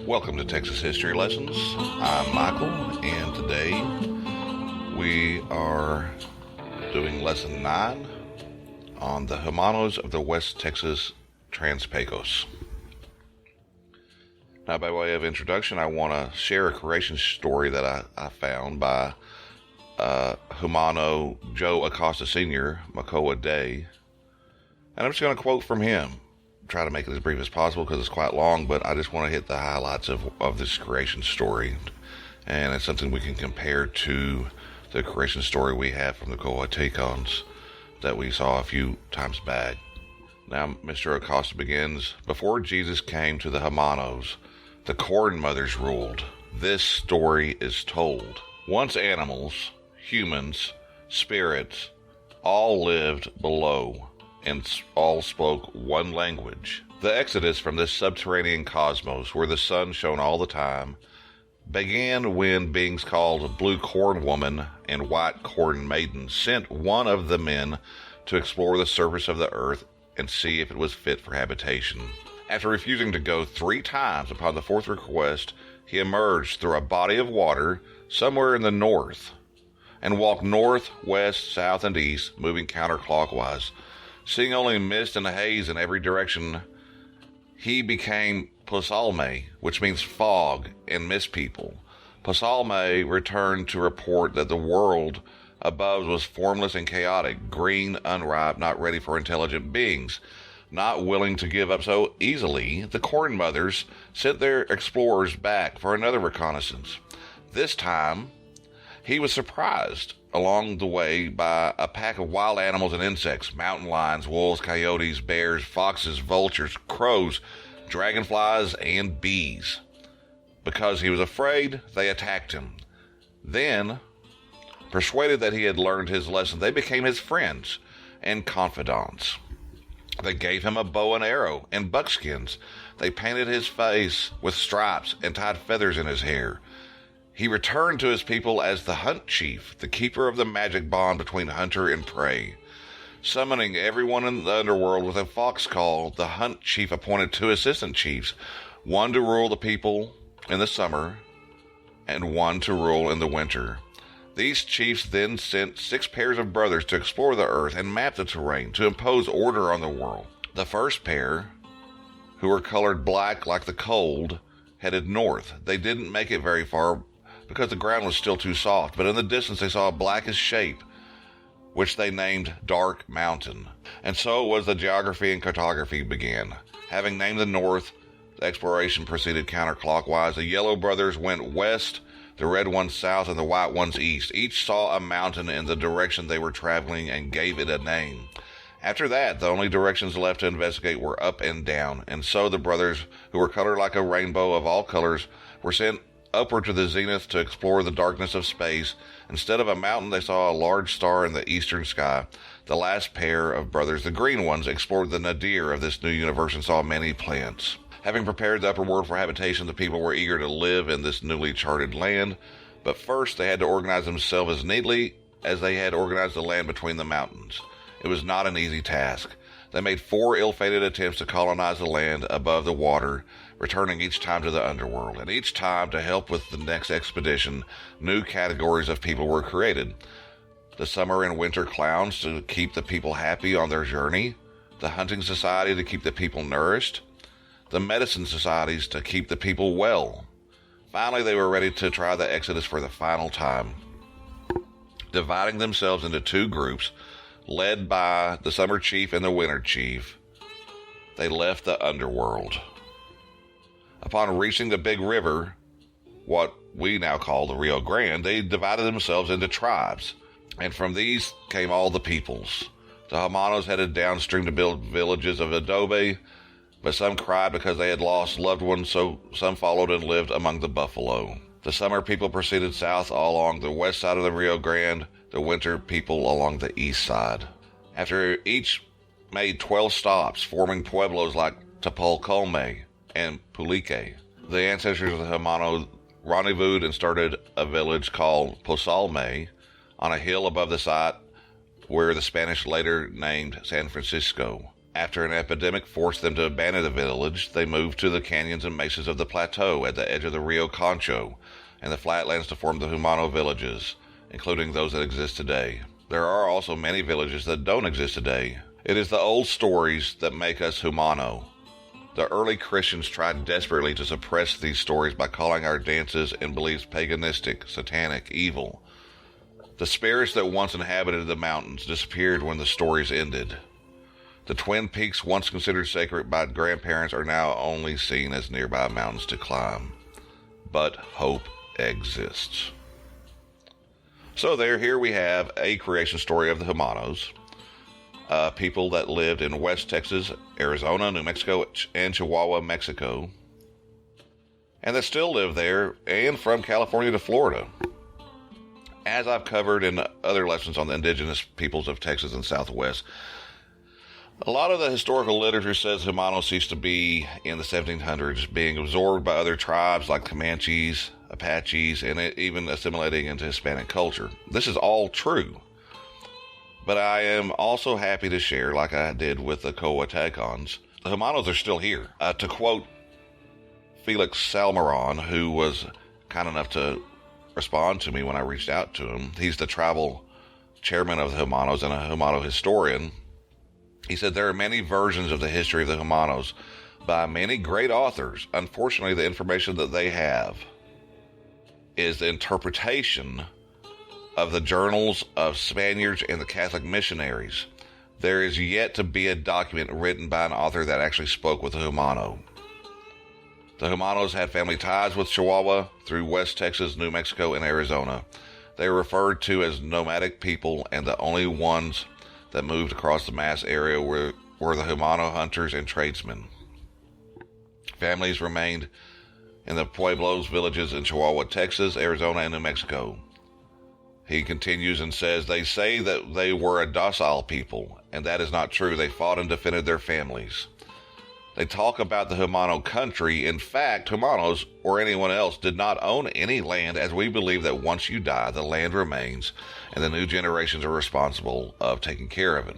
Welcome to Texas History Lessons. I'm Michael, and today we are doing Lesson 9 on the Jumanos of the West Texas Pecos. Now, by way of introduction, I want to share a creation story that I found by Jumano Joe Acosta Sr., Makoa Day. And I'm just going to quote from him. Try to make it as brief as possible because it's quite long, but I just want to hit the highlights of this creation story. And it's something we can compare to the creation story we have from the Coatecans that we saw a few times back. Now, Mr. Acosta begins, before Jesus came to the Jumanos, the corn mothers ruled. This story is told. Once animals, humans, spirits, all lived below, and all spoke one language. The exodus from this subterranean cosmos, where the sun shone all the time, began when beings called Blue Corn Woman and White Corn Maiden sent one of the men to explore the surface of the earth and see if it was fit for habitation. After refusing to go 3 times upon the 4th request, he emerged through a body of water somewhere in the north and walked north, west, south, and east, moving counterclockwise. Seeing only mist and haze in every direction, he became Posalme, which means fog and mist people. Posalme returned to report that the world above was formless and chaotic, green, unripe, not ready for intelligent beings. Not willing to give up so easily, the Corn Mothers sent their explorers back for another reconnaissance. This time, he was surprised along the way by a pack of wild animals and insects, mountain lions, wolves, coyotes, bears, foxes, vultures, crows, dragonflies, and bees. Because he was afraid, they attacked him. Then, persuaded that he had learned his lesson, they became his friends and confidants. They gave him a bow and arrow and buckskins. They painted his face with stripes and tied feathers in his hair. He returned to his people as the Hunt Chief, the keeper of the magic bond between hunter and prey. Summoning everyone in the underworld with a fox call, the Hunt Chief appointed 2 assistant chiefs, one to rule the people in the summer and one to rule in the winter. These chiefs then sent 6 pairs of brothers to explore the earth and map the terrain to impose order on the world. The first pair, who were colored black like the cold, headed north. They didn't make it very far because the ground was still too soft, but in the distance they saw a blackish shape, which they named Dark Mountain. And so it was the geography and cartography began. Having named the north, the exploration proceeded counterclockwise. The yellow brothers went west, the red ones south, and the white ones east. Each saw a mountain in the direction they were traveling and gave it a name. After that, the only directions left to investigate were up and down, and so the brothers, who were colored like a rainbow of all colors, were sent upward to the zenith to explore the darkness of space. Instead of a mountain, they saw a large star in the eastern sky. The last pair of brothers, the green ones, explored the nadir of this new universe and saw many planets. Having prepared the upper world for habitation, the people were eager to live in this newly charted land, but first they had to organize themselves as neatly as they had organized the land between the mountains. It was not an easy task. They made 4 ill-fated attempts to colonize the land above the water, returning each time to the underworld. And each time, to help with the next expedition, new categories of people were created. The summer and winter clowns to keep the people happy on their journey, the hunting society to keep the people nourished, the medicine societies to keep the people well. Finally, they were ready to try the exodus for the final time. Dividing themselves into 2 groups, led by the summer chief and the winter chief, they left the underworld. Upon reaching the big river, what we now call the Rio Grande, they divided themselves into tribes, and from these came all the peoples. The Jumanos headed downstream to build villages of adobe, but some cried because they had lost loved ones, so some followed and lived among the buffalo. The summer people proceeded south along the west side of the Rio Grande, the winter people along the east side. After each made 12 stops, forming pueblos like Tepolcolme and Pulique, the ancestors of the Jumano rendezvoused and started a village called Posalme on a hill above the site where the Spanish later named San Francisco. After an epidemic forced them to abandon the village, they moved to the canyons and mesas of the plateau at the edge of the Rio Concho and the flatlands to form the Jumano villages, including those that exist today. There are also many villages that don't exist today. It is the old stories that make us Jumano. The early Christians tried desperately to suppress these stories by calling our dances and beliefs paganistic, satanic, evil. The spirits that once inhabited the mountains disappeared when the stories ended. The Twin Peaks, once considered sacred by grandparents, are now only seen as nearby mountains to climb. But hope exists. So here we have a creation story of the Jumanos, people that lived in West Texas, Arizona, New Mexico, and Chihuahua, Mexico, and that still live there, and from California to Florida. As I've covered in other lessons on the indigenous peoples of Texas and Southwest, a lot of the historical literature says Jumano ceased to be in the 1700s, being absorbed by other tribes like Comanches, Apaches, and even assimilating into Hispanic culture. This is all true. But I am also happy to share, like I did with the Coatecans, the Jumanos are still here. To quote Felix Salmeron, who was kind enough to respond to me when I reached out to him, he's the tribal chairman of the Jumanos and a Jumano historian. He said there are many versions of the history of the Jumanos by many great authors. Unfortunately, the information that they have is the interpretation of the journals of Spaniards and the Catholic missionaries. There is yet to be a document written by an author that actually spoke with a Jumano. The Jumanos had family ties with Chihuahua through West Texas, New Mexico, and Arizona. They were referred to as nomadic people, and the only ones that moved across the mass area were the Jumano hunters and tradesmen. Families remained in the Pueblos villages in Chihuahua, Texas, Arizona, and New Mexico. He continues and says, they say that they were a docile people, and that is not true. They fought and defended their families. They talk about the Jumano country. In fact, Jumanos or anyone else did not own any land, as we believe that once you die, the land remains, and the new generations are responsible of taking care of it.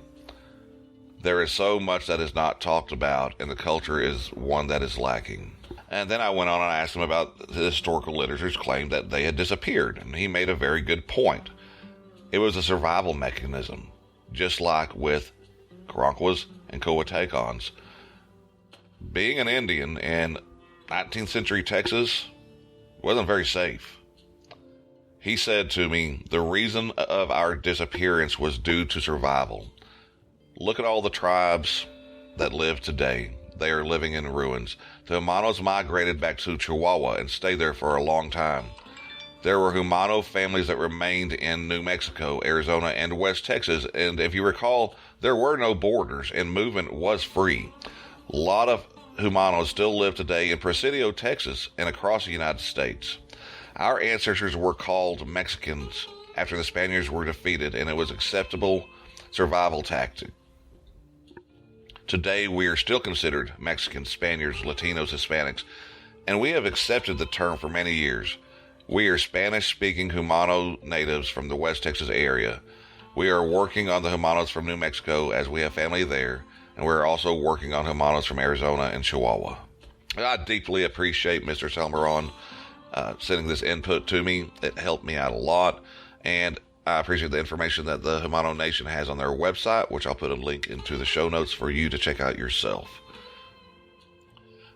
There is so much that is not talked about, and the culture is one that is lacking. And then I went on and asked him about the historical literature's claim that they had disappeared, and he made a very good point. It was a survival mechanism, just like with Karankawas and Coatecans. Being an Indian in 19th century Texas wasn't very safe. He said to me, the reason of our disappearance was due to survival. Look at all the tribes that live today. They are living in ruins. The Jumanos migrated back to Chihuahua and stayed there for a long time. There were Jumano families that remained in New Mexico, Arizona, and West Texas, and if you recall, there were no borders and movement was free. A lot of Jumanos still live today in Presidio, Texas, and across the United States. Our ancestors were called Mexicans after the Spaniards were defeated, and it was an acceptable survival tactic. Today, we are still considered Mexicans, Spaniards, Latinos, Hispanics, and we have accepted the term for many years. We are Spanish-speaking Jumano natives from the West Texas area. We are working on the Jumanos from New Mexico as we have family there, and we're also working on Jumanos from Arizona and Chihuahua. I deeply appreciate Mr. Salmeron sending this input to me. It helped me out a lot, and I appreciate the information that the Jumano Nation has on their website, which I'll put a link into the show notes for you to check out yourself.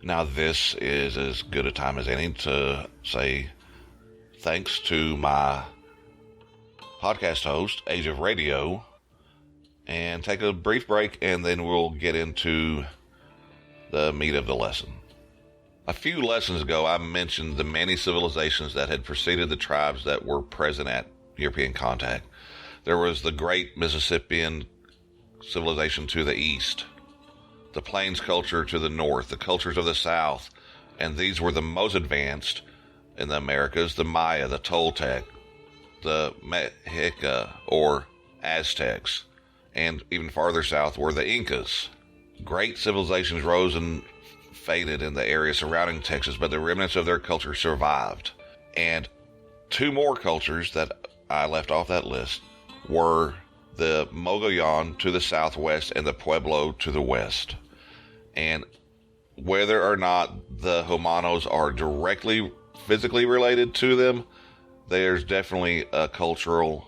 Now, this is as good a time as any to say thanks to my podcast host, Age of Radio, and take a brief break, and then we'll get into the meat of the lesson. A few lessons ago, I mentioned the many civilizations that had preceded the tribes that were present at European contact. There was the great Mississippian civilization to the east, the Plains culture to the north, the cultures of the south, and these were the most advanced in the Americas: the Maya, the Toltec, the Mexica or Aztecs, and even farther south were the Incas. Great civilizations rose and faded in the area surrounding Texas, but the remnants of their culture survived. And two more cultures that I left off that list were the Mogollon to the southwest, and the Pueblo to the west. And whether or not the Jumanos are directly physically related to them, there's definitely a cultural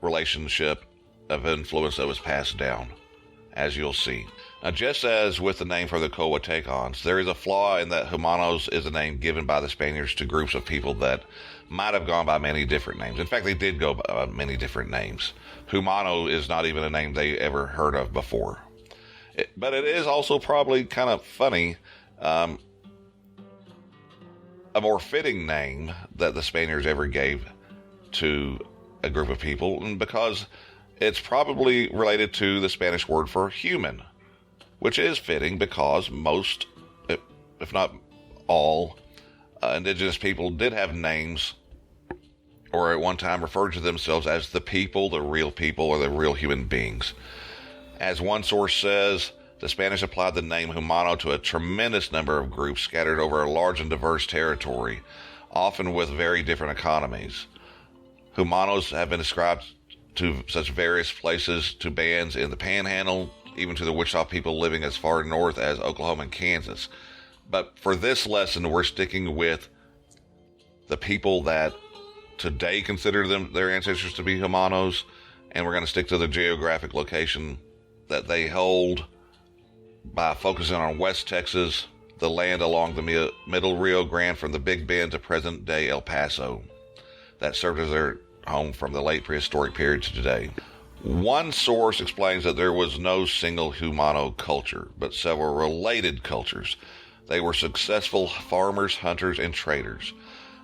relationship of influence that was passed down, as you'll see. Now, just as with the name for the Coatecans, there is a flaw in that Jumanos is a name given by the Spaniards to groups of people that might have gone by many different names. In fact, they did go by many different names. Jumano is not even a name they ever heard of before. But it is also probably kind of funny, a more fitting name that the Spaniards ever gave to a group of people, and because it's probably related to the Spanish word for human, which is fitting because most, if not all, indigenous people did have names, or at one time referred to themselves as the people, the real people, or the real human beings. As one source says, the Spanish applied the name Jumano to a tremendous number of groups scattered over a large and diverse territory, often with very different economies. Jumanos have been ascribed to such various places, to bands in the Panhandle, even to the Wichita people living as far north as Oklahoma and Kansas. But for this lesson, we're sticking with the people that today consider their ancestors to be Jumanos, and we're going to stick to the geographic location that they hold by focusing on West Texas, the land along the middle Rio Grande from the Big Bend to present-day El Paso, that served as their home from the late prehistoric period to today. One source explains that there was no single Jumano culture, but several related cultures. They were successful farmers, hunters, and traders.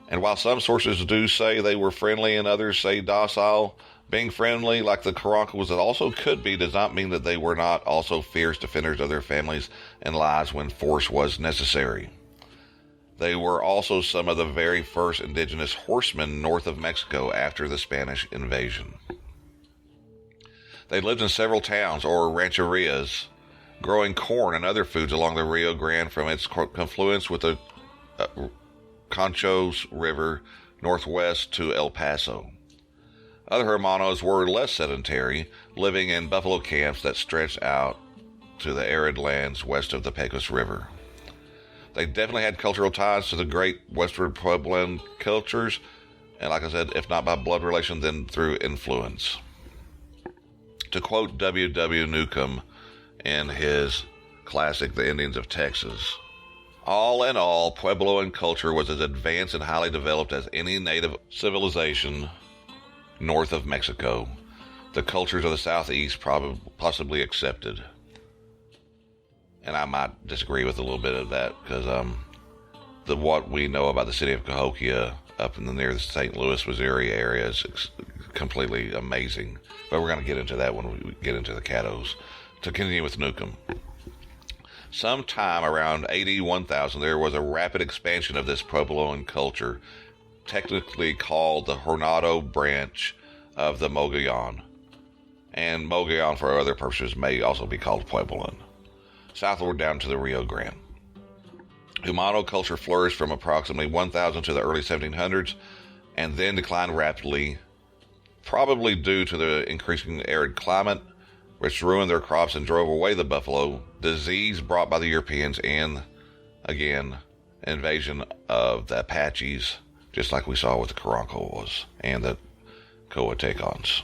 And while some sources do say they were friendly and others say docile, being friendly, like the Carancos, it also could be, does not mean that they were not also fierce defenders of their families and lives when force was necessary. They were also some of the very first indigenous horsemen north of Mexico after the Spanish invasion. They lived in several towns or rancherias, growing corn and other foods along the Rio Grande from its confluence with the Conchos River northwest to El Paso. Other Hermanos were less sedentary, living in buffalo camps that stretched out to the arid lands west of the Pecos River. They definitely had cultural ties to the great westward Puebloan cultures, and like I said, if not by blood relation, then through influence. To quote W. W. Newcomb in his classic, The Indians of Texas, all in all, Puebloan culture was as advanced and highly developed as any native civilization north of Mexico, the cultures of the southeast possibly accepted. And I might disagree with a little bit of that, because what we know about the city of Cahokia up in the near the St. Louis, Missouri area is completely amazing. But we're going to get into that when we get into the Caddos. To continue with Newcomb. Sometime around AD 1000, there was a rapid expansion of this Puebloan culture, technically called the Jornado branch of the Mogollon. And Mogollon, for other purposes, may also be called Puebloan. Southward down to the Rio Grande. Jumano culture flourished from approximately 1000 to the early 1700s, and then declined rapidly, probably due to the increasing arid climate, which ruined their crops and drove away the buffalo, disease brought by the Europeans, and, again, invasion of the Apaches, just like we saw with the Carancos and the Coatecans.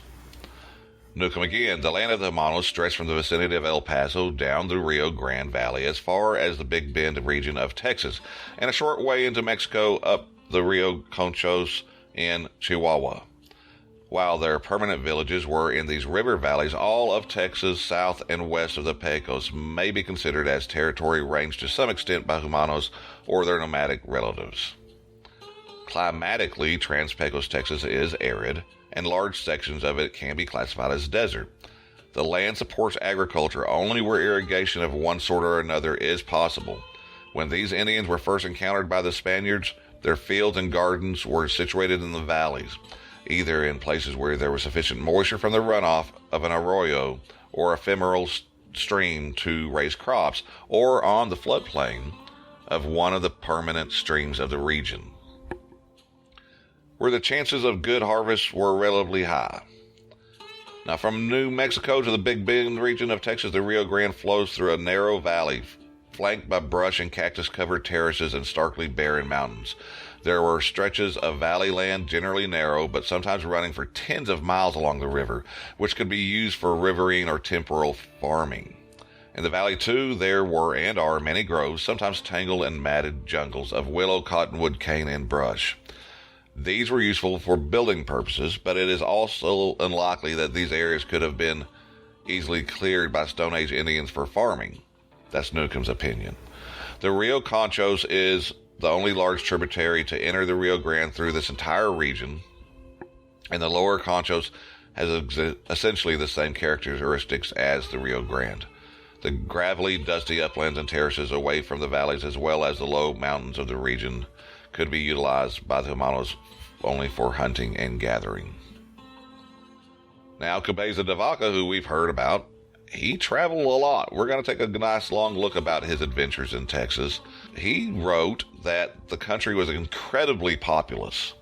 Newcomb again, the land of the Jumanos stretched from the vicinity of El Paso down the Rio Grande Valley as far as the Big Bend region of Texas, and a short way into Mexico up the Rio Conchos in Chihuahua. While their permanent villages were in these river valleys, all of Texas south and west of the Pecos may be considered as territory ranged to some extent by Jumanos or their nomadic relatives. Climatically, Trans-Pecos, Texas is arid, and large sections of it can be classified as desert. The land supports agriculture only where irrigation of one sort or another is possible. When these Indians were first encountered by the Spaniards, their fields and gardens were situated in the valleys, either in places where there was sufficient moisture from the runoff of an arroyo or ephemeral stream to raise crops, or on the floodplain of one of the permanent streams of the region, where the chances of good harvest were relatively high. Now, from New Mexico to the Big Bend region of Texas, the Rio Grande flows through a narrow valley, flanked by brush and cactus-covered terraces and starkly barren mountains. There were stretches of valley land, generally narrow, but sometimes running for tens of miles along the river, which could be used for riverine or temporal farming. In the valley, too, there were and are many groves, sometimes tangled and matted jungles of willow, cottonwood, cane, and brush. These were useful for building purposes, but it is also unlikely that these areas could have been easily cleared by Stone Age Indians for farming. That's Newcomb's opinion. The Rio Conchos is the only large tributary to enter the Rio Grande through this entire region, and the lower Conchos has essentially the same characteristics as the Rio Grande. The gravelly, dusty uplands and terraces away from the valleys, as well as the low mountains of the region, could be utilized by the Jumanos only for hunting and gathering. Now, Cabeza de Vaca, who we've heard about, he traveled a lot. We're going to take a nice long look about his adventures in Texas. He wrote that the country was incredibly populous,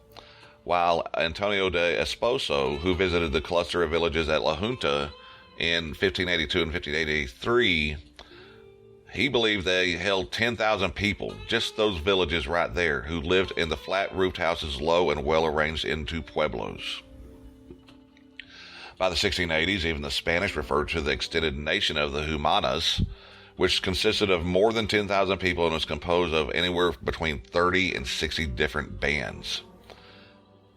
while Antonio de Esposo, who visited the cluster of villages at La Junta in 1582 and 1583, he believed they held 10,000 people, just those villages right there, who lived in the flat-roofed houses, low and well-arranged into pueblos. By the 1680s, even the Spanish referred to the extended nation of the Jumanos, which consisted of more than 10,000 people and was composed of anywhere between 30 and 60 different bands.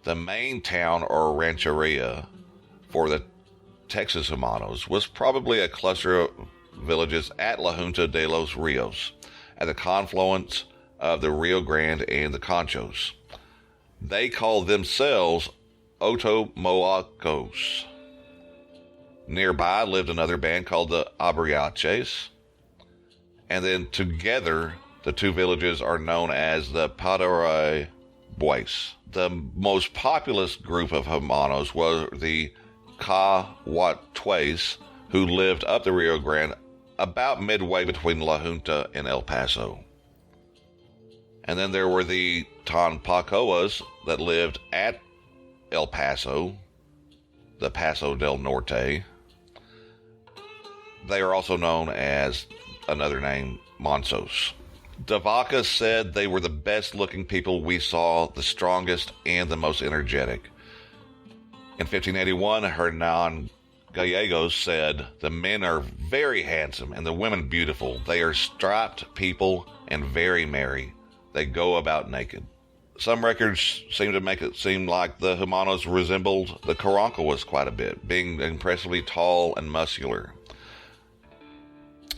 The main town or rancheria for the Texas Jumanos was probably a cluster of villages at La Junta de los Rios, at the confluence of the Rio Grande and the Conchos. They called themselves Otomoacos. Nearby lived another band called the Abriaches, and then together the two villages are known as the Paraguay Boys. The most populous group of Jumanos were the Cahuatques, who lived up the Rio Grande about midway between La Junta and El Paso. And then there were the Tonpacoas that lived at El Paso, the Paso del Norte. They are also known as another name, Monsos. De Vaca said they were the best looking people we saw, the strongest and the most energetic. In 1581, Hernan Gallegos said, "The men are very handsome and the women beautiful. They are striped people and very merry. They go about naked." Some records seem to make it seem like the Jumanos resembled the Caronquas quite a bit, being impressively tall and muscular.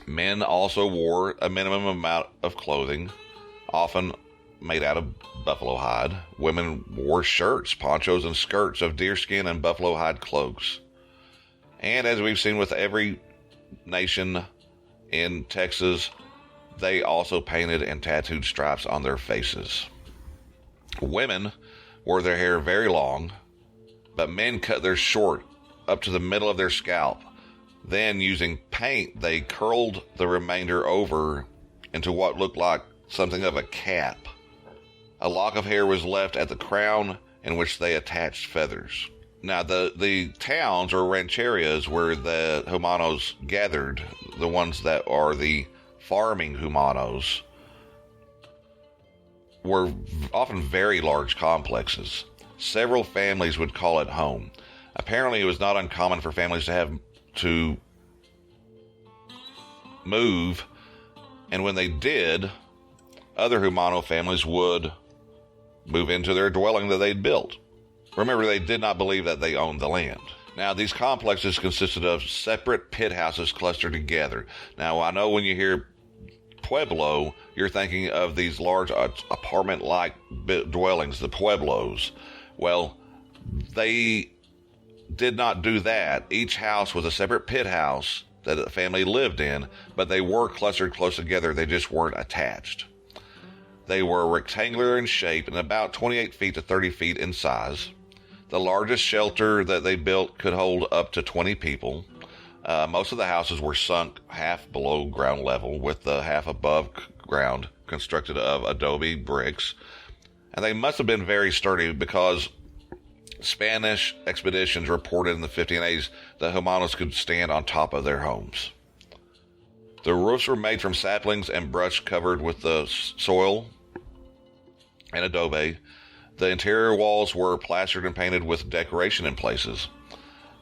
Men also wore a minimum amount of clothing, often made out of buffalo hide. Women wore shirts, ponchos, and skirts of deerskin and buffalo hide cloaks. And as we've seen with every nation in Texas, they also painted and tattooed stripes on their faces. Women wore their hair very long, but men cut theirs short up to the middle of their scalp. Then, using paint, they curled the remainder over into what looked like something of a cap. A lock of hair was left at the crown, in which they attached feathers. Now, the towns or rancherias where the Jumanos gathered, the ones that are the farming Jumanos, were often very large complexes. Several families would call it home. Apparently, it was not uncommon for families to have to move, and when they did, other Jumano families would move into their dwelling that they'd built. Remember, they did not believe that they owned the land. Now, these complexes consisted of separate pit houses clustered together. Now, I know when you hear Pueblo, you're thinking of these large apartment-like dwellings, the Pueblos. Well, they did not do that. Each house was a separate pit house that a family lived in, but they were clustered close together. They just weren't attached. They were rectangular in shape and about 28 feet to 30 feet in size. The largest shelter that they built could hold up to 20 people. Most of the houses were sunk half below ground level, with the half above ground constructed of adobe bricks. And they must have been very sturdy, because Spanish expeditions reported in the 1580s that Jumanos could stand on top of their homes. The roofs were made from saplings and brush covered with the soil and adobe. The interior walls were plastered and painted with decoration in places.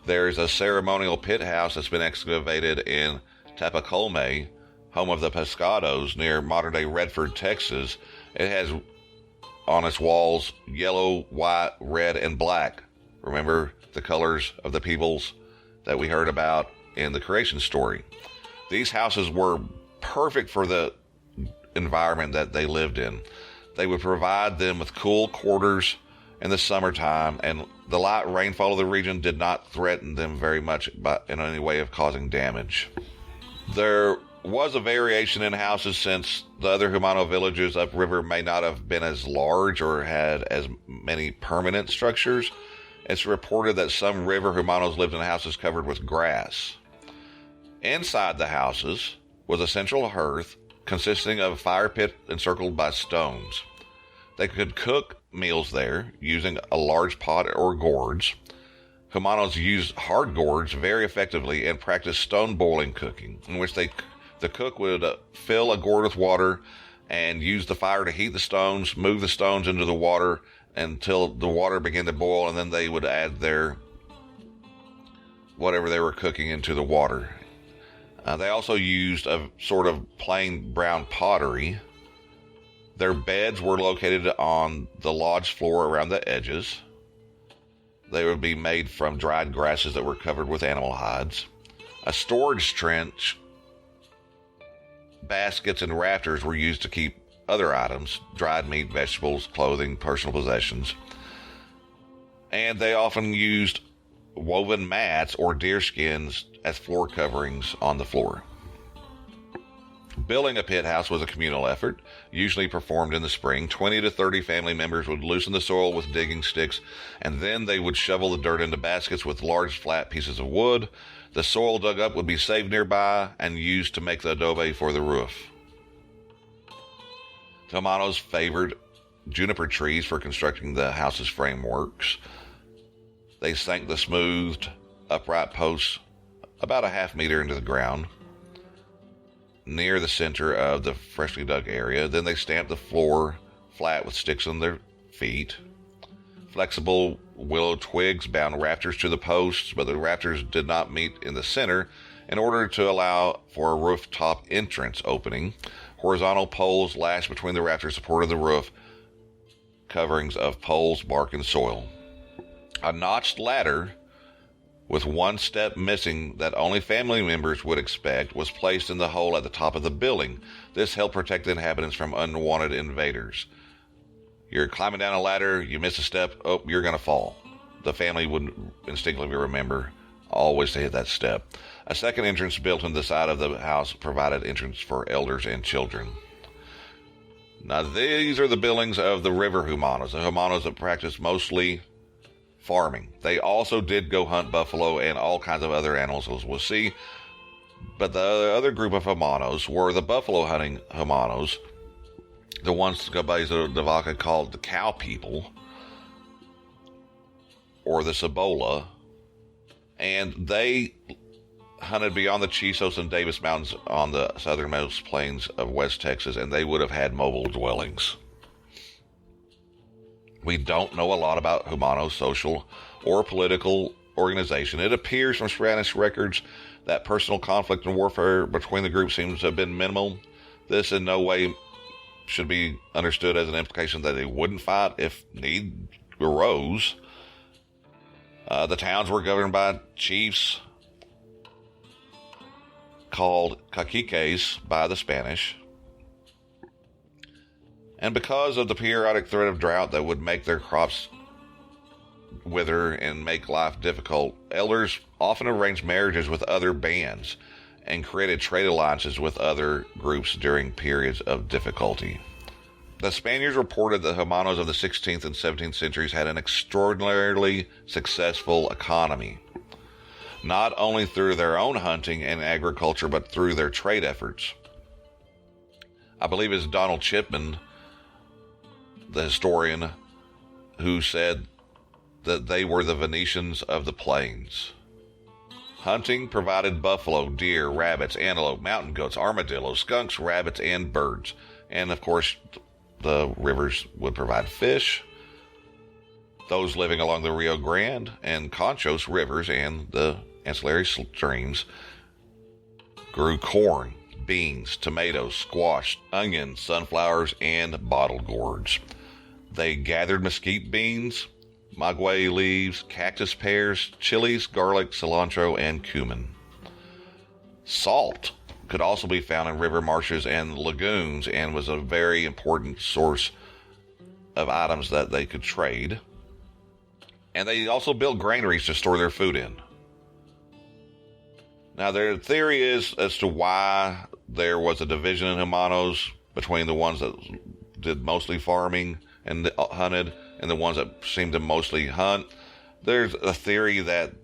There's a ceremonial pit house that's been excavated in Tapacolme, home of the Pescados, near modern-day Redford, Texas. It has on its walls yellow, white, red, and black. Remember the colors of the peoples that we heard about in the creation story. These houses were perfect for the environment that they lived in. They would provide them with cool quarters in the summertime, and the light rainfall of the region did not threaten them very much in any way of causing damage. There was a variation in houses, since the other Jumano villages upriver may not have been as large or had as many permanent structures. It's reported that some river Jumanos lived in houses covered with grass. Inside the houses was a central hearth consisting of a fire pit encircled by stones. They could cook meals there using a large pot or gourds. Jumanos used hard gourds very effectively and practiced stone boiling cooking, in which the cook would fill a gourd with water and use the fire to heat the stones, move the stones into the water until the water began to boil, and then they would add their whatever they were cooking into the water. They also used a sort of plain brown pottery. Their beds were located on the lodge floor around the edges. They would be made from dried grasses that were covered with animal hides. A storage trench, baskets, and rafters were used to keep other items, dried meat, vegetables, clothing, personal possessions. And they often used woven mats or deer skins as floor coverings on the floor. Building a pit house was a communal effort, usually performed in the spring. 20 to 30 family members would loosen the soil with digging sticks, and then they would shovel the dirt into baskets with large flat pieces of wood. The soil dug up would be saved nearby and used to make the adobe for the roof. Jumanos favored juniper trees for constructing the house's frameworks. They sank the smoothed, upright posts about a half meter into the ground near the center of the freshly dug area. Then they stamped the floor flat with sticks on their feet. Flexible willow twigs bound rafters to the posts, but the rafters did not meet in the center in order to allow for a rooftop entrance opening. Horizontal poles lashed between the rafters supported the roof coverings of poles, bark, and soil. A notched ladder with one step missing that only family members would expect was placed in the hole at the top of the building. This helped protect the inhabitants from unwanted invaders. You're climbing down a ladder, you miss a step, oh, you're going to fall. The family would instinctively remember always to hit that step. A second entrance built in the side of the house provided entrance for elders and children. Now these are the buildings of the river Jumanos, the Jumanos that practiced mostly farming. They also did go hunt buffalo and all kinds of other animals, as we'll see. But the other group of Jumanos were the buffalo hunting Jumanos, the ones Cabeza de Vaca called the cow people, or the Cibola, and they hunted beyond the Chisos and Davis Mountains on the southernmost plains of West Texas, and they would have had mobile dwellings. We don't know a lot about Jumano's social or political organization. It appears from Spanish records that personal conflict and warfare between the groups seems to have been minimal. This in no way should be understood as an implication that they wouldn't fight if need arose. The towns were governed by chiefs called caciques by the Spanish. And because of the periodic threat of drought that would make their crops wither and make life difficult, elders often arranged marriages with other bands and created trade alliances with other groups during periods of difficulty. The Spaniards reported that Jumanos of the 16th and 17th centuries had an extraordinarily successful economy, not only through their own hunting and agriculture, but through their trade efforts. I believe it's Donald Chipman, the historian, who said that they were the Venetians of the plains. Hunting provided buffalo, deer, rabbits, antelope, mountain goats, armadillos, skunks, rabbits, and birds. And of course, the rivers would provide fish. Those living along the Rio Grande and Conchos rivers and the ancillary streams grew corn, beans, tomatoes, squash, onions, sunflowers, and bottled gourds. They gathered mesquite beans, maguey leaves, cactus pears, chilies, garlic, cilantro, and cumin. Salt could also be found in river marshes and lagoons and was a very important source of items that they could trade. And they also built granaries to store their food in. Now, their theory is as to why there was a division in Jumanos between the ones that did mostly farming and hunted and the ones that seemed to mostly hunt. There's a theory that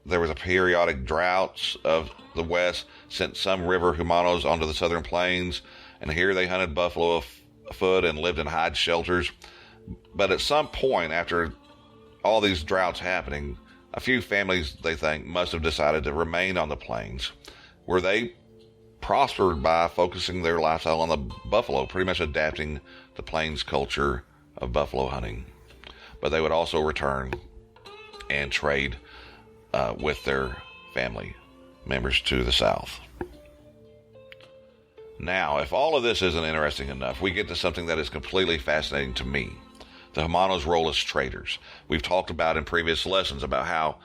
there was a periodic droughts of the West sent some river Jumanos onto the southern plains, and here they hunted buffalo afoot and lived in hide shelters. But at some point, after all these droughts happening, a few families, they think, must have decided to remain on the plains, where they prospered by focusing their lifestyle on the buffalo, pretty much adapting the plains culture of buffalo hunting. But they would also return and trade with their family members to the south. Now, if all of this isn't interesting enough, we get to something that is completely fascinating to me. The Jumanos' role as traders. We've talked about in previous lessons about how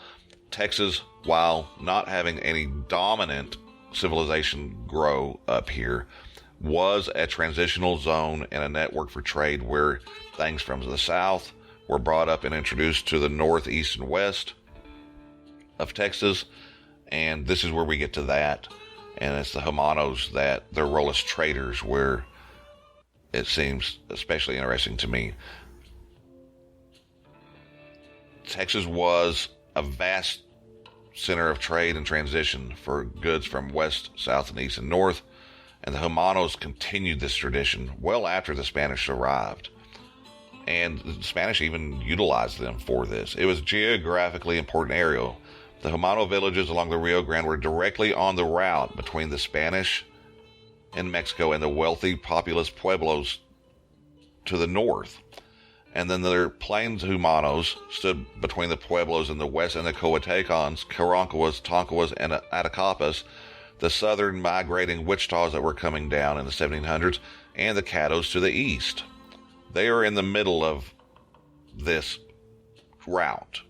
Texas, while not having any dominant civilization grow up here, was a transitional zone and a network for trade where things from the south were brought up and introduced to the north, east, and west of Texas. And this is where we get to that. And it's the Jumanos, that their role as traders, where it seems especially interesting to me. Texas was a vast center of trade and transition for goods from west, south, and east and north, and the Jumanos continued this tradition well after the Spanish arrived. And the Spanish even utilized them for this. It was a geographically important area. The Jumano villages along the Rio Grande were directly on the route between the Spanish in Mexico and the wealthy, populous Pueblos to the north. And then their plains Jumanos stood between the Pueblos in the west and the Coatecans, Carancawas, Tonkawas, and Atacapas, the southern migrating Wichitas that were coming down in the 1700s, and the Caddos to the east. They are in the middle of this route.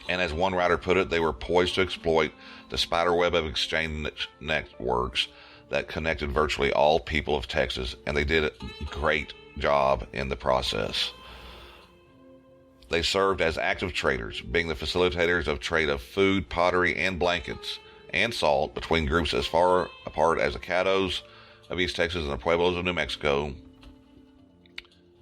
And as one writer put it, they were poised to exploit the spiderweb of exchange networks that connected virtually all people of Texas, and they did a great job in the process. They served as active traders, being the facilitators of trade of food, pottery, and blankets, and salt between groups as far apart as the Caddos of East Texas and the Pueblos of New Mexico.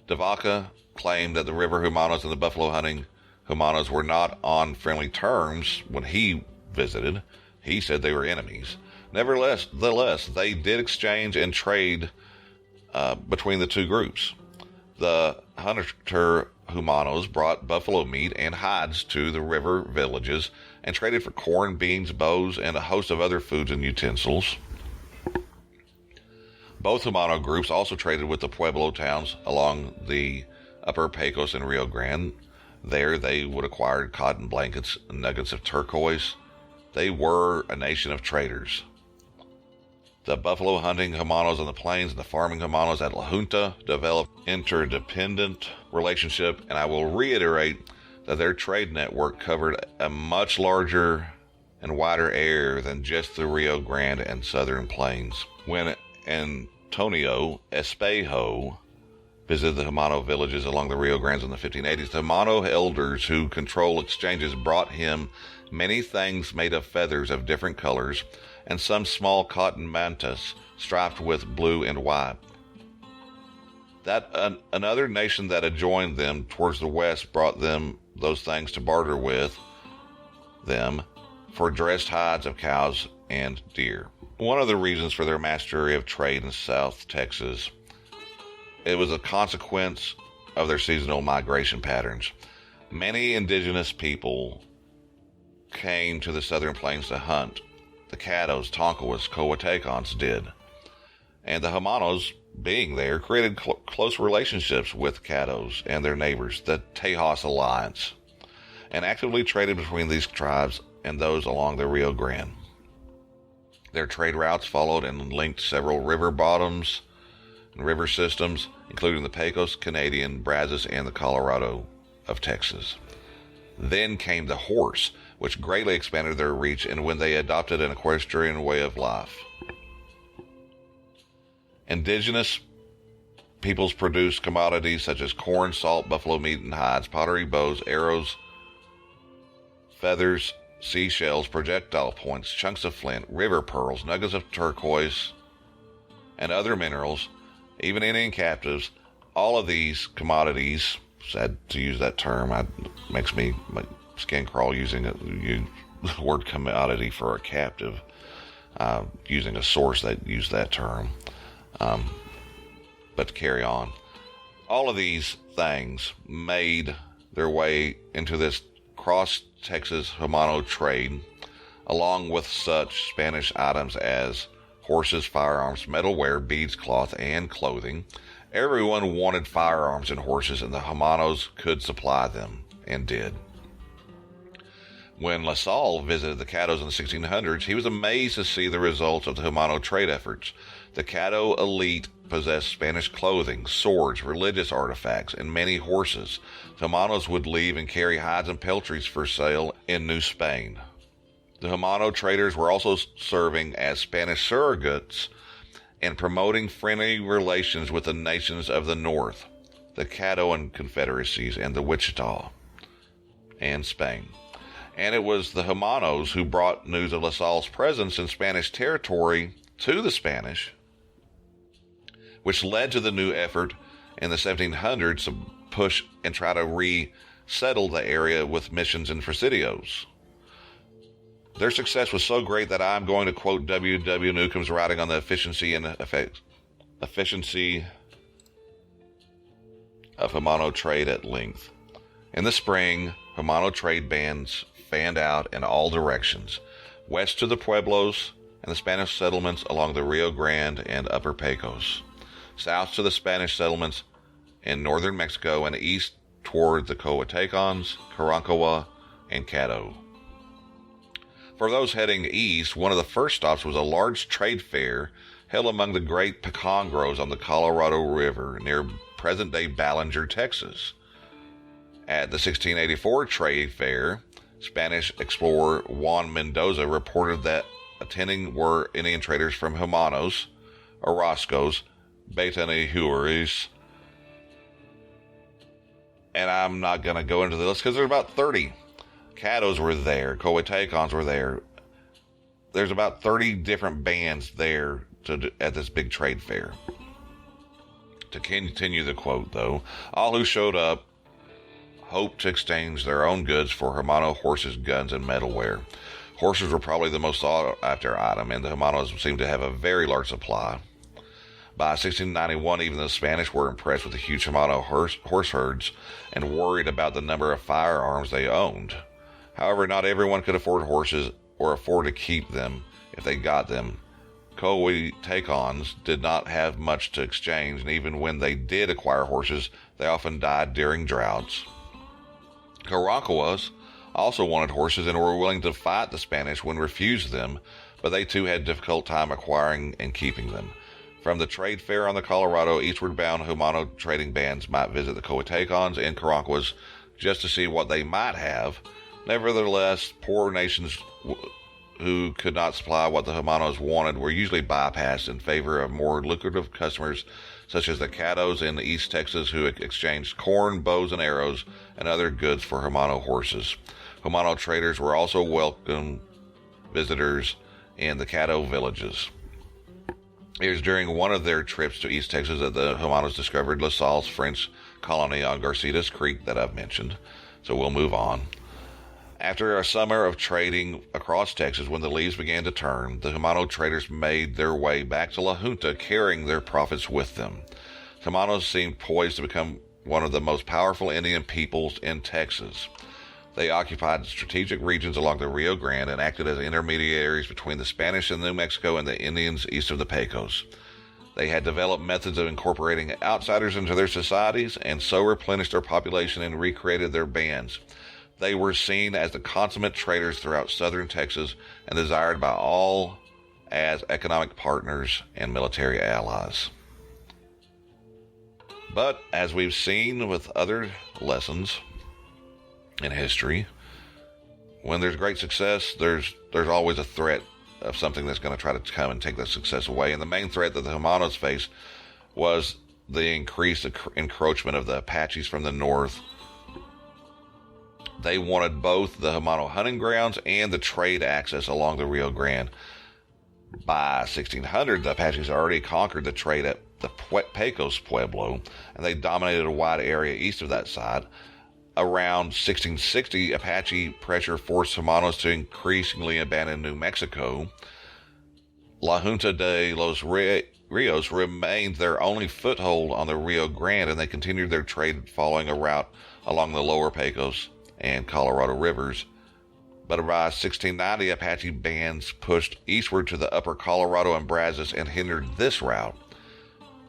De Vaca claimed that the river Jumanos and the buffalo hunting Jumanos were not on friendly terms when he visited. He said they were enemies. Nevertheless, they did exchange and trade between the two groups. The hunter Jumanos brought buffalo meat and hides to the river villages and traded for corn, beans, bows, and a host of other foods and utensils. Both Jumano groups also traded with the Pueblo towns along the upper Pecos and Rio Grande. There they would acquire cotton blankets and nuggets of turquoise. They were a nation of traders. The buffalo hunting Jumanos on the plains and the farming Jumanos at La Junta developed interdependent relationship, and I will reiterate that their trade network covered a much larger and wider area than just the Rio Grande and southern plains. When Antonio Espejo visited the Jumano villages along the Rio Grande in the 1580s, the Jumano elders who control exchanges brought him many things made of feathers of different colors, and some small cotton mantas striped with blue and white. That another nation that adjoined them towards the west brought them those things to barter with them for dressed hides of cows and deer. One of the reasons for their mastery of trade in South Texas, it was a consequence of their seasonal migration patterns. Many indigenous people came to the southern plains to hunt. The Caddos, Tonkawas, Coatecans did. And the Jumanos, being there, created close relationships with Caddos and their neighbors, the Tejas Alliance, and actively traded between these tribes and those along the Rio Grande. Their trade routes followed and linked several river bottoms and river systems, including the Pecos, Canadian, Brazos, and the Colorado of Texas. Then came the horse, which greatly expanded their reach, and when they adopted an equestrian way of life. Indigenous peoples produced commodities such as corn, salt, buffalo meat, and hides, pottery, bows, arrows, feathers, seashells, projectile points, chunks of flint, river pearls, nuggets of turquoise, and other minerals, even Indian captives. All of these commodities, sad to use that term, makes me my skin crawl using the word commodity for a captive, using a source that used that term. But to carry on, all of these things made their way into this cross-Texas Jumano trade, along with such Spanish items as horses, firearms, metalware, beads, cloth, and clothing. Everyone wanted firearms and horses, and the Jumanos could supply them, and did. When La Salle visited the Caddos in the 1600s, he was amazed to see the results of the Jumano trade efforts. The Caddo elite possessed Spanish clothing, swords, religious artifacts, and many horses. The Jumanos would leave and carry hides and peltries for sale in New Spain. The Jumano traders were also serving as Spanish surrogates and promoting friendly relations with the nations of the North, the Caddoan confederacies, and the Wichita, and Spain. And it was the Jumanos who brought news of La Salle's presence in Spanish territory to the Spanish, which led to the new effort in the 1700s to push and try to resettle the area with missions and presidios. Their success was so great that I'm going to quote W. W. Newcomb's writing on the efficiency of Jumano trade at length. In the spring, Jumano trade bands fanned out in all directions, west to the Pueblos and the Spanish settlements along the Rio Grande and Upper Pecos, south to the Spanish settlements in northern Mexico, and east toward the Coatecans, Carancagua, and Caddo. For those heading east, one of the first stops was a large trade fair held among the great pecan groves on the Colorado River near present-day Ballinger, Texas. At the 1684 trade fair, Spanish explorer Juan Mendoza reported that attending were Indian traders from Jumanos, Orozcos, Betanihuaris, and I'm not going to go into the list because there's about 30. Caddos were there, Coatecans were there. There's about 30 different bands there at this big trade fair. To continue the quote, though, all who showed up hoped to exchange their own goods for Jumano horses, guns, and metalware. Horses were probably the most sought-after item, and the Jumanos seemed to have a very large supply. By 1691, even the Spanish were impressed with the huge Jumano horse herds and worried about the number of firearms they owned. However, not everyone could afford horses or afford to keep them if they got them. Coatecans did not have much to exchange, and even when they did acquire horses, they often died during droughts. Carancagua also wanted horses and were willing to fight the Spanish when refused them, but they too had a difficult time acquiring and keeping them. From the trade fair on the Colorado, eastward bound Jumano trading bands might visit the Coatecans and Carancagua just to see what they might have. Nevertheless, poor nations who could not supply what the Jumanos wanted were usually bypassed in favor of more lucrative customers such as the Caddos in East Texas, who exchanged corn, bows, and arrows and other goods for Jumano horses. Jumano traders were also welcome visitors in the Caddo villages. It was during one of their trips to East Texas that the Jumanos discovered La Salle's French colony on Garcitas Creek that I've mentioned. So we'll move on. After a summer of trading across Texas, when the leaves began to turn, the Jumano traders made their way back to La Junta, carrying their profits with them. Jumanos seemed poised to become one of the most powerful Indian peoples in Texas. They occupied strategic regions along the Rio Grande and acted as intermediaries between the Spanish in New Mexico and the Indians east of the Pecos. They had developed methods of incorporating outsiders into their societies and so replenished their population and recreated their bands. They were seen as the consummate traders throughout southern Texas and desired by all as economic partners and military allies. But as we've seen with other lessons in history, when there's great success, there's always a threat of something that's going to try to come and take that success away. And the main threat that the Jumanos faced was the increased encroachment of the Apaches from the north. They wanted both the Jumano hunting grounds and the trade access along the Rio Grande. By 1600, the Apaches already conquered the trade at the Pecos Pueblo, and they dominated a wide area east of that site. Around 1660, Apache pressure forced Jumanos to increasingly abandon New Mexico. La Junta de los Rios remained their only foothold on the Rio Grande, and they continued their trade following a route along the lower Pecos and Colorado rivers. But by 1690, Apache bands pushed eastward to the upper Colorado and Brazos and hindered this route.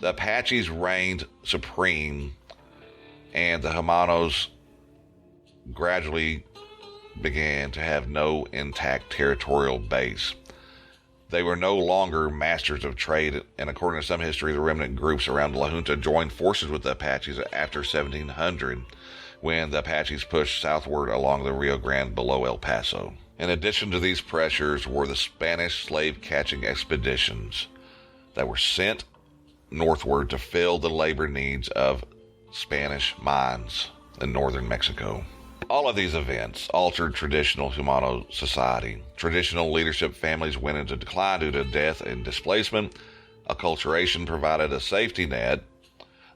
The Apaches reigned supreme, and the Jumanos gradually began to have no intact territorial base. They were no longer masters of trade, and according to some history, the remnant groups around La Junta joined forces with the Apaches after 1700, when the Apaches pushed southward along the Rio Grande below El Paso. In addition to these pressures were the Spanish slave-catching expeditions that were sent northward to fill the labor needs of Spanish mines in northern Mexico. All of these events altered traditional Jumano society. Traditional leadership families went into decline due to death and displacement. Acculturation provided a safety net.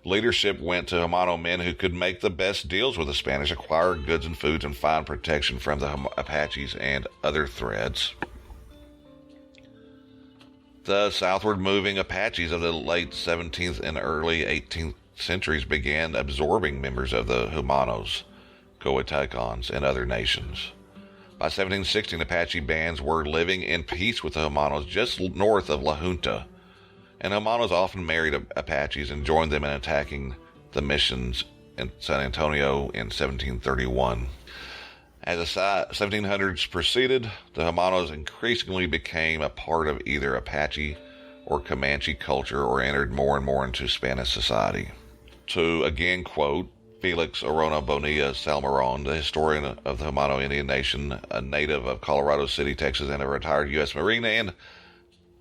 Leadership went to Jumano men who could make the best deals with the Spanish, acquire goods and foods, and find protection from the Apaches and other threats. The southward moving Apaches of the late 17th and early 18th centuries began absorbing members of the Jumanos, Coatecans, and other nations. By 1716, Apache bands were living in peace with the Jumanos just north of La Junta, and Jumanos often married Apaches and joined them in attacking the missions in San Antonio in 1731. As the 1700s proceeded, the Jumanos increasingly became a part of either Apache or Comanche culture or entered more and more into Spanish society. To again quote Felix Orona Bonilla Salmeron, the historian of the Jumano Indian Nation, a native of Colorado City, Texas, and a retired U.S. Marine and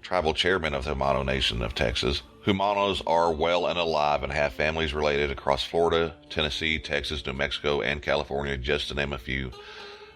tribal chairman of the Jumano Nation of Texas, Jumanos are well and alive and have families related across Florida, Tennessee, Texas, New Mexico, and California, just to name a few.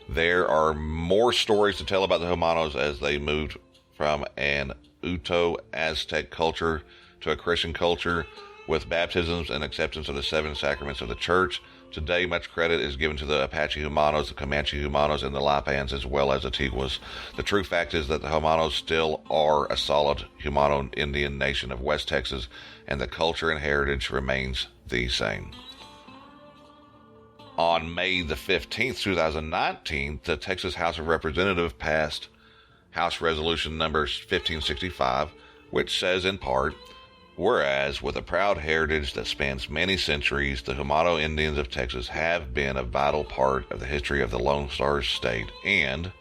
There are more stories to tell about the Jumanos as they moved from an Uto-Aztec culture to a Christian culture with baptisms and acceptance of the 7 sacraments of the church. Today, much credit is given to the Apache Jumanos, the Comanche Jumanos, and the Lipans, as well as the Tiguas. The true fact is that the Jumanos still are a solid Jumano Indian nation of West Texas, and the culture and heritage remains the same. On May the 15th, 2019, the Texas House of Representatives passed House Resolution number 1565, which says in part, whereas, with a proud heritage that spans many centuries, the Jumano Indians of Texas have been a vital part of the history of the Lone Star State, and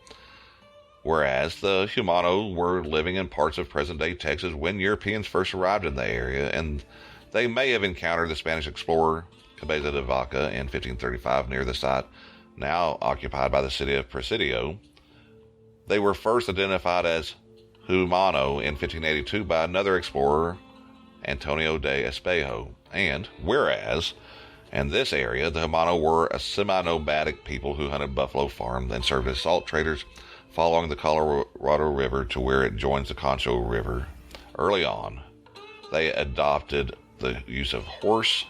whereas the Jumano were living in parts of present-day Texas when Europeans first arrived in the area, and they may have encountered the Spanish explorer Cabeza de Vaca in 1535 near the site now occupied by the city of Presidio, they were first identified as Jumano in 1582 by another explorer, Antonio de Espejo, and whereas in this area the Jumano were a semi-nomadic people who hunted buffalo, farmed, and served as salt traders following the Colorado River to where it joins the Concho River. Early on, they adopted the use of horse,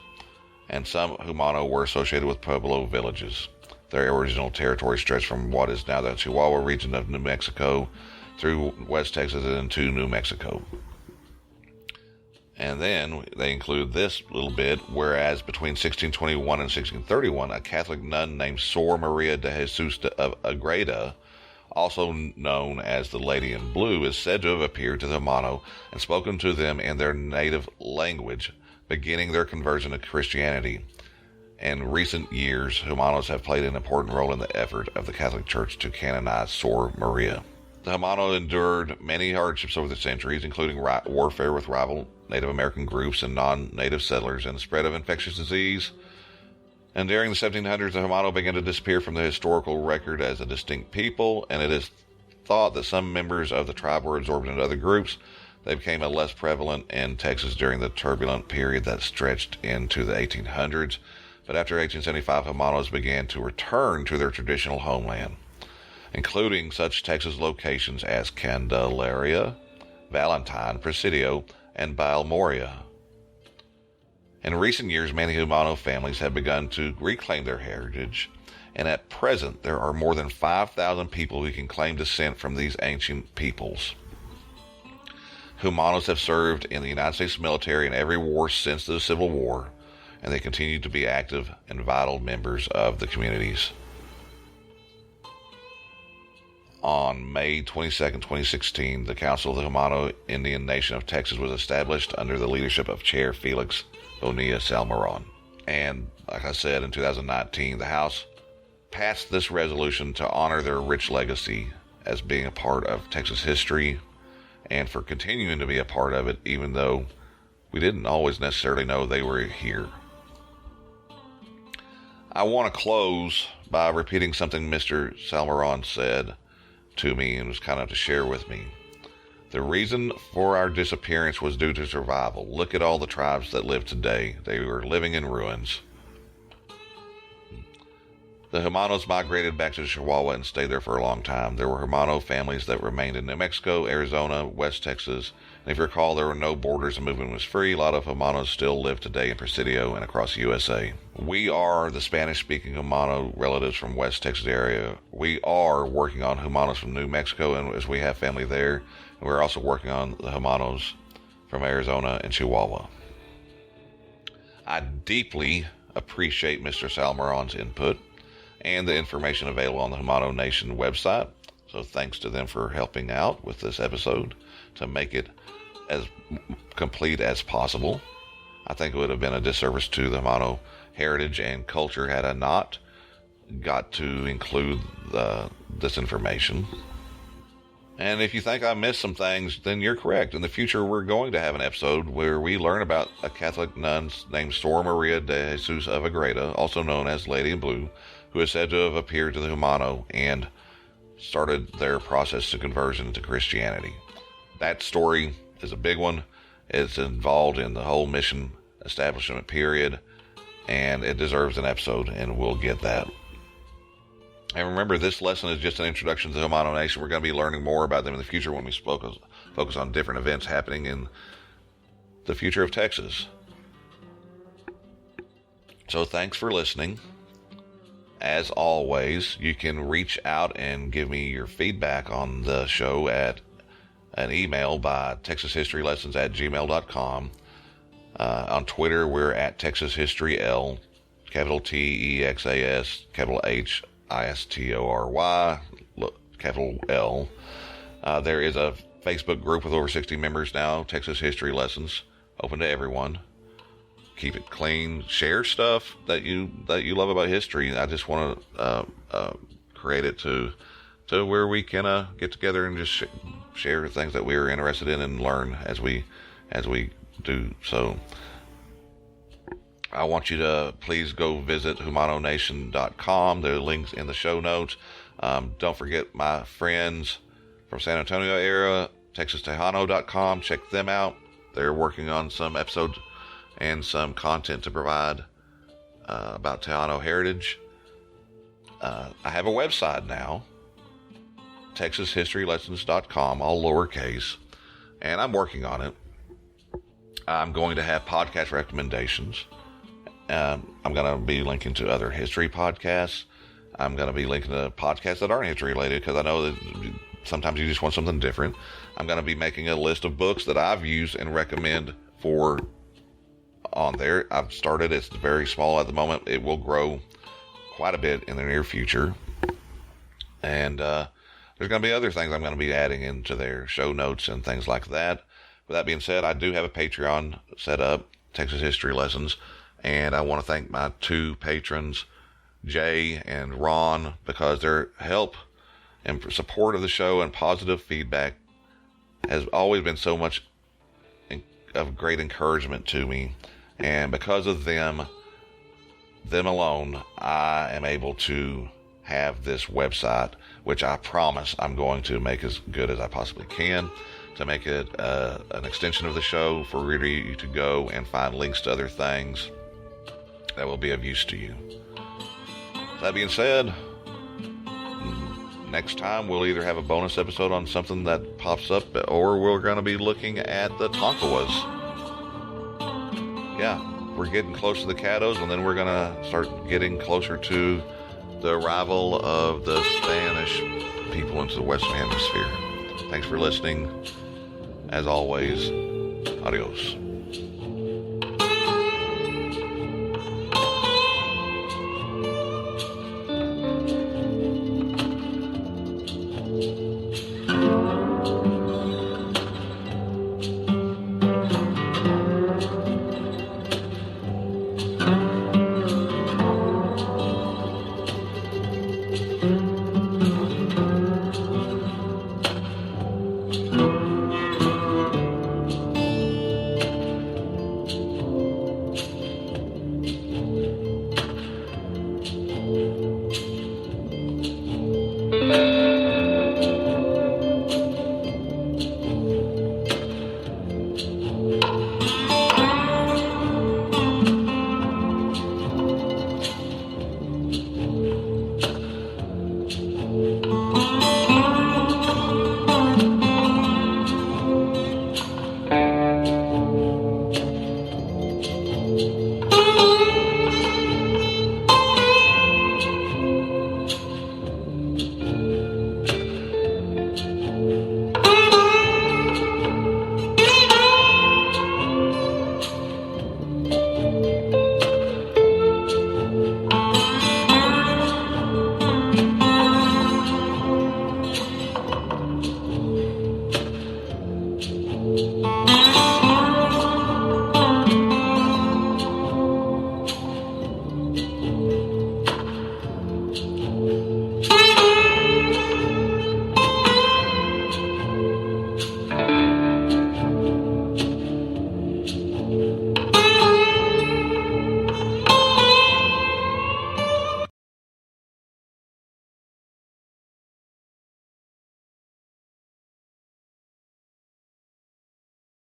and some Jumano were associated with Pueblo villages. Their original territory stretched from what is now the Chihuahua region of New Mexico through West Texas and into New Mexico. And then they include this little bit, whereas between 1621 and 1631, a Catholic nun named Sor Maria de Jesus of Agreda, also known as the Lady in Blue, is said to have appeared to the Jumano and spoken to them in their native language, beginning their conversion to Christianity. In recent years, Jumanos have played an important role in the effort of the Catholic Church to canonize Sor Maria. The Jumano endured many hardships over the centuries, including warfare with rival Native American groups and non-native settlers and the spread of infectious disease. And during the 1700s, the Jumano began to disappear from the historical record as a distinct people, and it is thought that some members of the tribe were absorbed into other groups. They became less prevalent in Texas during the turbulent period that stretched into the 1800s. But after 1875, Jumanos began to return to their traditional homeland, including such Texas locations as Candelaria, Valentine, Presidio, and Balmoria. In recent years, many Jumano families have begun to reclaim their heritage, and at present there are more than 5,000 people who can claim descent from these ancient peoples. Jumanos have served in the United States military in every war since the Civil War, and they continue to be active and vital members of the communities. On May 22, 2016, the Council of the Jumano Indian Nation of Texas was established under the leadership of Chair Felix Bonilla Salmeron. And like I said, in 2019, the House passed this resolution to honor their rich legacy as being a part of Texas history and for continuing to be a part of it, even though we didn't always necessarily know they were here. I want to close by repeating something Mr. Salmeron said to me and was kind of to share with me. The reason for our disappearance was due to survival. Look at all the tribes that live today. They were living in ruins. The Jumanos migrated back to Chihuahua and stayed there for a long time. There were Jumano families that remained in New Mexico, Arizona, West Texas. And if you recall, there were no borders and movement was free. A lot of Jumanos still live today in Presidio and across the USA. We are the Spanish-speaking Jumano relatives from West Texas area. We are working on Jumanos from New Mexico, and as we have family there. And we're also working on the Jumanos from Arizona and Chihuahua. I deeply appreciate Mr. Salmeron's input and the information available on the Jumano Nation website. So thanks to them for helping out with this episode to make it as complete as possible. I think it would have been a disservice to the Jumano heritage and culture had I not got to include this information. And if you think I missed some things, then you're correct. In the future, we're going to have an episode where we learn about a Catholic nun named Sor Maria de Jesus of Agreda, also known as Lady in Blue, who is said to have appeared to the Jumano and started their process to conversion to Christianity. That story is a big one. It's involved in the whole mission establishment period, and it deserves an episode, and we'll get that. And remember, this lesson is just an introduction to the Jumano Nation. We're going to be learning more about them in the future when we focus on different events happening in the future of Texas. So thanks for listening. As always, you can reach out and give me your feedback on the show at an email by texashistorylessons@gmail.com. On Twitter, we're at TexasHistoryL, capital TEXAS, capital HISTORY, capital L. There is a Facebook group with over 60 members now, Texas History Lessons, open to everyone. Keep it clean. Share stuff that you love about history. I just want to create it to where we can get together and just share things that we're interested in and learn as we do. So I want you to please go visit JumanoNation.com. There are links in the show notes. Don't forget my friends from San Antonio area, TexasTejano.com. Check them out. They're working on some episodes and some content to provide about Tejano heritage. I have a website now, TexasHistoryLessons.com, all lowercase, and I'm working on it. I'm going to have podcast recommendations. I'm going to be linking to other history podcasts. I'm going to be linking to podcasts that aren't history related because I know that sometimes you just want something different. I'm going to be making a list of books that I've used and recommend for on there. I've started. It's very small at the moment. It will grow quite a bit in the near future. And there's going to be other things I'm going to be adding into there, show notes and things like that. With that being said, I do have a Patreon set up, Texas History Lessons, and I want to thank my 2 patrons, Jay and Ron, because their help and support of the show and positive feedback has always been so much of great encouragement to me. And because of them alone, I am able to have this website, which I promise I'm going to make as good as I possibly can, to make it an extension of the show for you to go and find links to other things that will be of use to you. That being said, next time we'll either have a bonus episode on something that pops up, or we're going to be looking at the Tonkawas. Yeah, we're getting close to the Caddos, and then we're going to start getting closer to the arrival of the Spanish people into the Western Hemisphere. Thanks for listening. As always, adios.